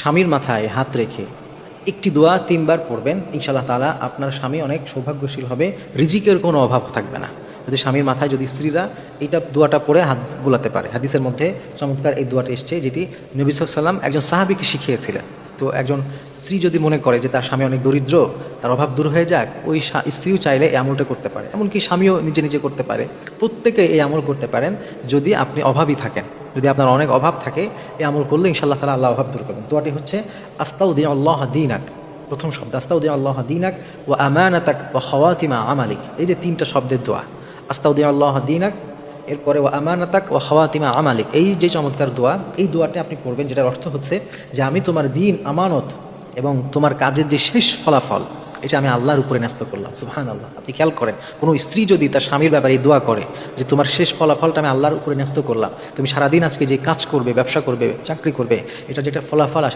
স্বামীর মাথায় হাত রেখে একটি দোয়া 3 বার পড়বেন, ইনশাআল্লাহ তাআলা আপনার স্বামী অনেক সৌভাগ্যশীল হবে, রিজিকের কোনো অভাব থাকবে না। যদি স্বামীর মাথায় যদি স্ত্রীরা এইটা দোয়াটা পড়ে হাত বুলাতে পারে। হাদিসের মধ্যে চমৎকার এই দোয়াটা এসছে, যেটি নবী সাল্লাল্লাহু আলাইহি ওয়াসাল্লাম একজন সাহাবীকে শিখিয়েছিলেন। তো একজন স্ত্রী যদি মনে করে যে তার স্বামী অনেক দরিদ্র, তার অভাব দূর হয়ে যাক, ওই স্ত্রীও চাইলে এই আমলটা করতে পারে, এমনকি স্বামীও নিজে নিজে করতে পারে। প্রত্যেকে এই আমল করতে পারেন যদি আপনি অভাবী থাকেন। যদি আপনার অনেক অভাব থাকে, এই আমল করলে ইনশাআল্লাহ তাআলা আল্লাহ অভাব দূর করবেন। দোয়াটি হচ্ছে আস্তাউদিউল্লাহ দীনাক, প্রথম শব্দ আস্তাউদিউল্লাহ দীনাক ওয়া আমানাতাক ওয়া খাওয়াতিমা আমালিক। এই যে 3টা শব্দের দোয়া, আস্তাউদিউল্লাহ দীনাক, এরপরে ওয়া আমানাতাক ওয়া খাওয়াতিমা আমালিক, এই যে চমৎকার দোয়া, এই দোয়াটি আপনি পড়বেন, যেটার অর্থ হচ্ছে যে আমি তোমার দিন, আমানত এবং তোমার কাজের যে শেষ ফলাফল, এটা আমি আল্লাহর উপরে ন্যস্ত করলাম। সুবহানাল্লাহ। আপনি খেয়াল করেন, কোনো স্ত্রী যদি তার স্বামীর ব্যাপারে এই দোয়া করে যে তোমার শেষ ফলাফলটা আমি আল্লাহর উপরে ন্যস্ত করলাম, তুমি সারাদিন আজকে যে কাজ করবে, ব্যবসা করবে, চাকরি করবে, এটা যেটা ফলাফল আসে